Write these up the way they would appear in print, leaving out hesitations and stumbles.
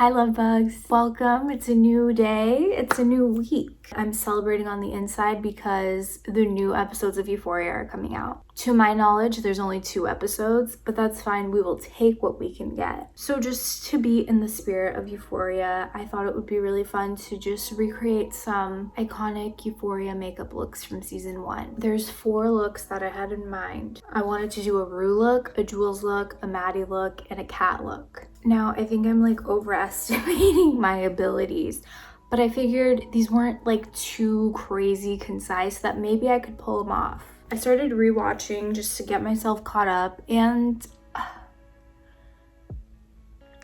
Hi love bugs, welcome. It's a new day, it's a new week. I'm celebrating on the inside because the new episodes of Euphoria are coming out. To my knowledge, there's only 2 episodes, but that's fine. We will take what we can get. So just to be in the spirit of Euphoria, I thought it would be really fun to just recreate some iconic Euphoria makeup looks from season 1. There's 4 looks that I had in mind. I wanted to do a Rue look, a Jules look, a Maddie look, and a Cat look. Now, I think I'm like overestimating my abilities, but I figured these weren't like too crazy concise that maybe I could pull them off. I started rewatching just to get myself caught up, and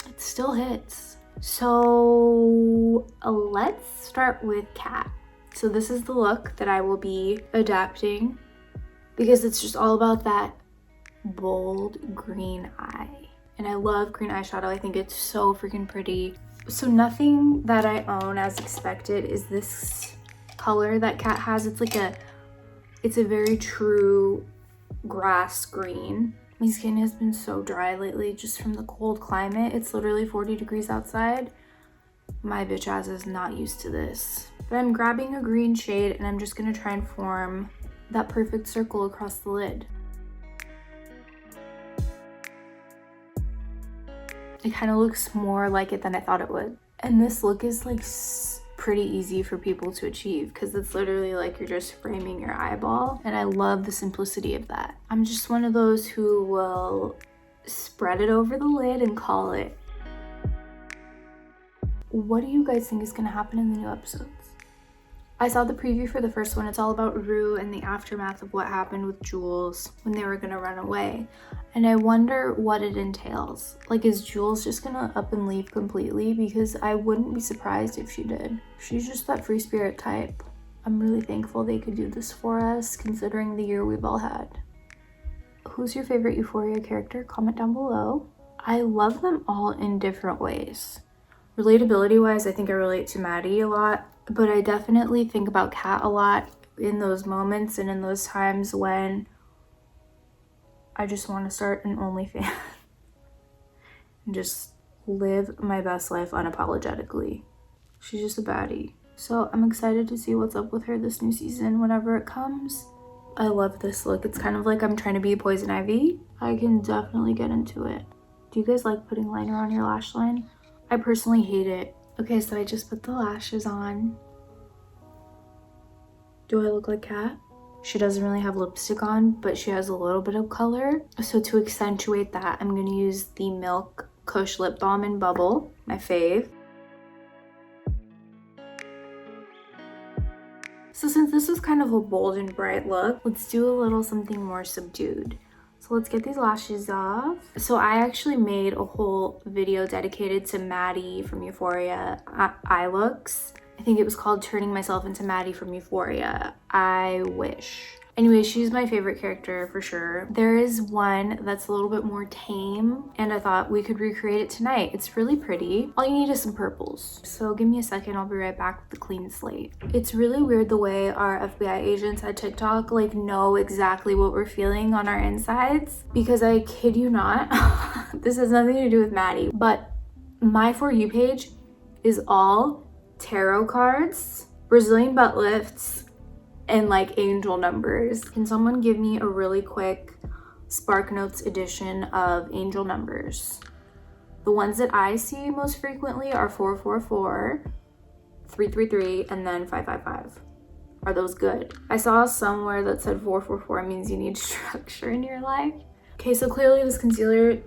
it still hits. So let's start with Cat. So this is the look that I will be adapting because it's just all about that bold green eye. And I love green eyeshadow. I think it's so freaking pretty. So nothing that I own as expected is this color that Cat has. It's a very true grass green. My skin has been so dry lately just from the cold climate. It's literally 40 degrees outside. My bitch ass is not used to this. But I'm grabbing a green shade and I'm just gonna try and form that perfect circle across the lid. It kind of looks more like it than I thought it would. And this look is like pretty easy for people to achieve because it's literally like you're just framing your eyeball. And I love the simplicity of that. I'm just one of those who will spread it over the lid and call it. What do you guys think is going to happen in the new episodes? I saw the preview for the first one. It's all about Rue and the aftermath of what happened with Jules when they were gonna run away. And I wonder what it entails. Like, is Jules just gonna up and leave completely? Because I wouldn't be surprised if she did. She's just that free spirit type. I'm really thankful they could do this for us, considering the year we've all had. Who's your favorite Euphoria character? Comment down below. I love them all in different ways. Relatability-wise, I think I relate to Maddie a lot. But I definitely think about Cat a lot in those moments and in those times when I just want to start an OnlyFans and just live my best life unapologetically. She's just a baddie. So I'm excited to see what's up with her this new season whenever it comes. I love this look. It's kind of like I'm trying to be Poison Ivy. I can definitely get into it. Do you guys like putting liner on your lash line? I personally hate it. Okay, so I just put the lashes on. Do I look like Cat? She doesn't really have lipstick on, but she has a little bit of color. So to accentuate that, I'm gonna use the Milk Kush Lip Balm in Bubble, my fave. So since this was kind of a bold and bright look, let's do a little something more subdued. So let's get these lashes off. So I actually made a whole video dedicated to Maddie from Euphoria eye looks. I think it was called Turning Myself into Maddie from Euphoria. I wish. Anyway, she's my favorite character for sure. There is one that's a little bit more tame and I thought we could recreate it tonight. It's really pretty. All you need is some purples. So give me a second, I'll be right back with the clean slate. It's really weird the way our FBI agents at TikTok like know exactly what we're feeling on our insides, because I kid you not, this has nothing to do with Maddie, but my For You page is all tarot cards, Brazilian butt lifts, and like angel numbers. Can someone give me a really quick Spark Notes edition of angel numbers? The ones that I see most frequently are 444, 333, and then 555. Are those good? I saw somewhere that said 444 means you need structure in your life. Okay, so clearly this concealer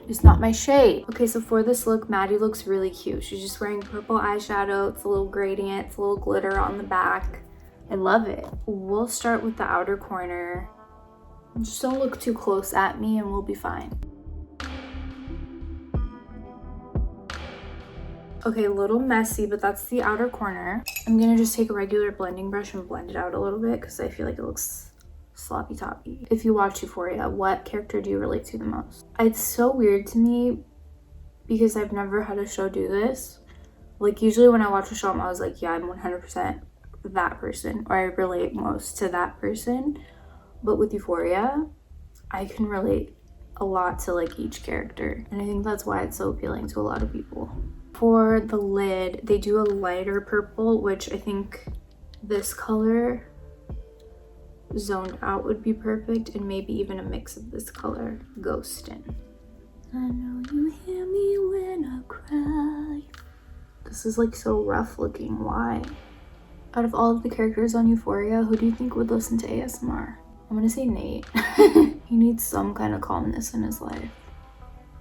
is not my shade. Okay, so for this look, Maddie looks really cute. She's just wearing purple eyeshadow. It's a little gradient, it's a little glitter on the back. I love it. We'll start with the outer corner. Just don't look too close at me and we'll be fine. Okay, a little messy, but that's the outer corner. I'm gonna just take a regular blending brush and blend it out a little bit because I feel like it looks sloppy toppy. If you watch Euphoria, what character do you relate to the most? It's so weird to me because I've never had a show do this. Like usually when I watch a show, I'm always like, yeah, I'm 100% that person, or I relate most to that person. But with Euphoria, I can relate a lot to like each character, and I think that's why it's so appealing to a lot of people. For the lid, they do a lighter purple, which I think this color zoned out would be perfect, and maybe even a mix of this color, Ghostin'. I know you hear me when I cry. This is like so rough looking. Why? Out of all of the characters on Euphoria, who do you think would listen to ASMR? I'm gonna say Nate. He needs some kind of calmness in his life.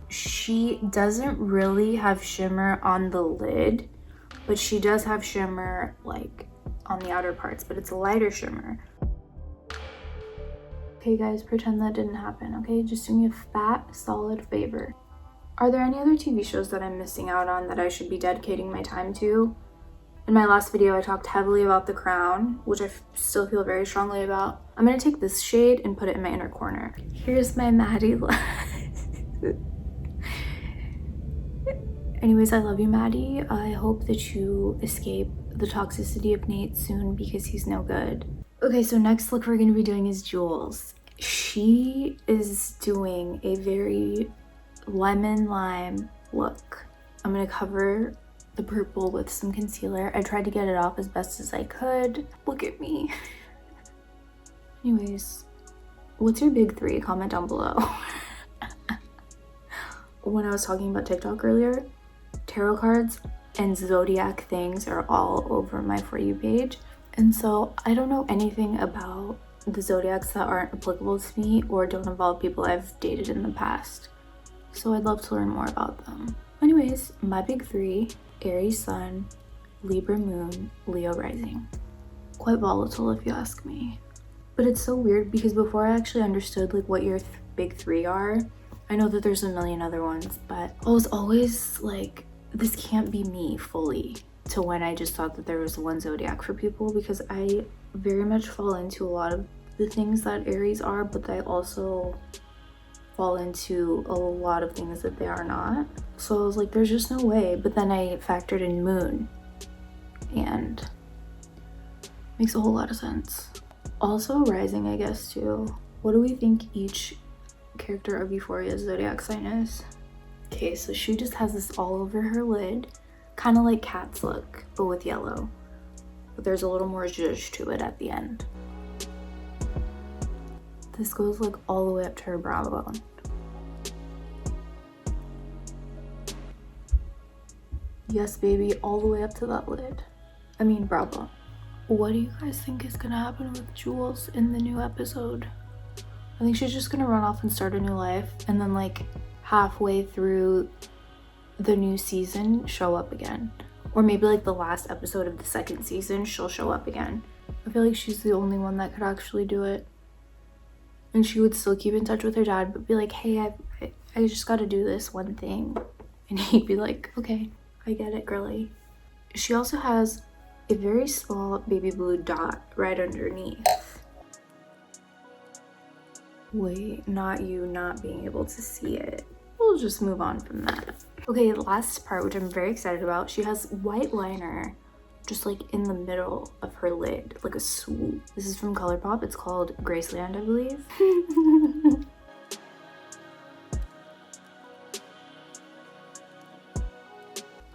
She doesn't really have shimmer on the lid, but she does have shimmer like on the outer parts, but it's a lighter shimmer. Okay guys, pretend that didn't happen, okay? Just do me a fat, solid favor. Are there any other TV shows that I'm missing out on that I should be dedicating my time to? In my last video, I talked heavily about The Crown, which I still feel very strongly about. I'm gonna take this shade and put it in my inner corner. Here's my Maddie look. Anyways, I love you, Maddie. I hope that you escape the toxicity of Nate soon because he's no good. Okay, so next look we're gonna be doing is Jules. She is doing a very lemon lime look. I'm gonna cover the purple with some concealer. I tried to get it off as best as I could. Look at me. Anyways, what's your big three? Comment down below. When I was talking about TikTok earlier, tarot cards and zodiac things are all over my For You page. And so I don't know anything about the zodiacs that aren't applicable to me or don't involve people I've dated in the past. So I'd love to learn more about them. Anyways, my big three: Aries Sun, Libra Moon, Leo Rising. Quite volatile if you ask me. But it's so weird because before I actually understood like what your big three are, I know that there's a million other ones, but I was always like, this can't be me fully, to when I just thought that there was one zodiac for people, because I very much fall into a lot of the things that Aries are, but I also fall into a lot of things that they are not. So I was like, there's just no way. But then I factored in Moon, and makes a whole lot of sense. Also Rising, I guess, too. What do we think each character of Euphoria's zodiac sign is? Okay, so she just has this all over her lid, kind of like Kat's look, but with yellow. But there's a little more zhuzh to it at the end. This goes like all the way up to her brow bone. Yes, baby, all the way up to that lid. I mean, brow bone. What do you guys think is gonna happen with Jules in the new episode? I think she's just gonna run off and start a new life, and then like halfway through the new season, show up again. Or maybe like the last episode of the second season, she'll show up again. I feel like she's the only one that could actually do it. And she would still keep in touch with her dad, but be like, hey, I just gotta do this one thing. And he'd be like, okay, I get it, girly. She also has a very small baby blue dot right underneath. Wait, not you not being able to see it. We'll just move on from that. Okay, the last part, which I'm very excited about, she has white liner just like in the middle of her lid, like a swoop. This is from ColourPop. It's called Graceland, I believe.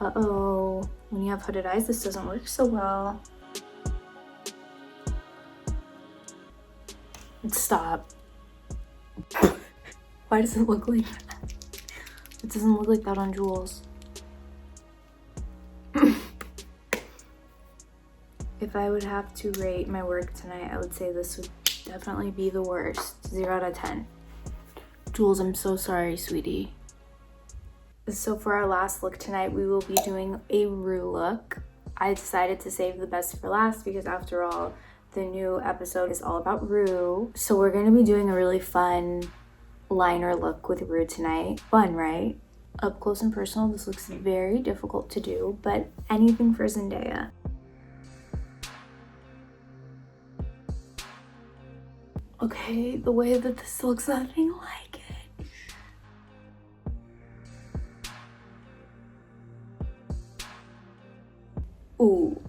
Uh-oh. When you have hooded eyes, this doesn't work so well. Stop. Why does it look like that? It doesn't look like that on Jules. If I would have to rate my work tonight, I would say this would definitely be the worst. 0 out of 10. Jules, I'm so sorry, sweetie. So for our last look tonight, we will be doing a Rue look. I decided to save the best for last because after all, the new episode is all about Rue. So we're going to be doing a really fun liner look with Rue tonight. Fun, right? Up close and personal, this looks very difficult to do, but anything for Zendaya. Okay, the way that this looks, nothing like it. Ooh,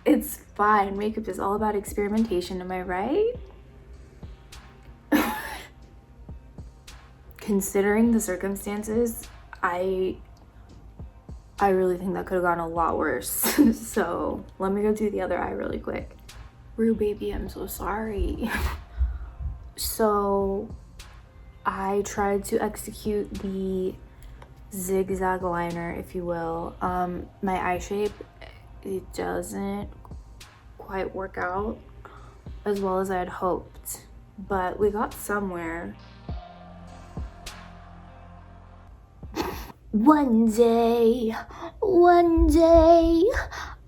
it's fine. Makeup is all about experimentation, am I right? considering the circumstances, I really think that could have gone a lot worse. So let me go do the other eye really quick. Rue baby, I'm so sorry. So I tried to execute the zigzag liner, if you will. My eye shape, it doesn't quite work out as well as I had hoped, but we got somewhere. One day, I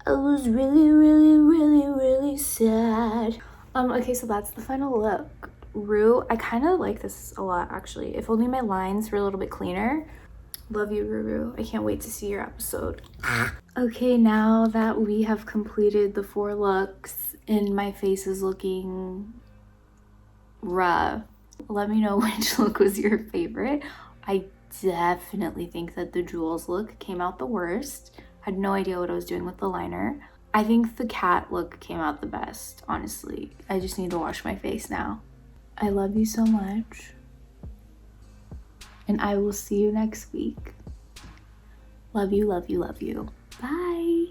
was really sad. Okay, so that's the final look. Rue, I kind of like this a lot, actually. If only my lines were a little bit cleaner. Love you, Ruru. I can't wait to see your episode. Okay, now that we have completed the 4 looks and my face is looking rough, let me know which look was your favorite. I definitely think that the jewels look came out the worst. Had no idea what I was doing with the liner. I think the cat look came out the best, honestly. I just need to wash my face now. I love you so much. And I will see you next week. Love you, love you, love you. Bye.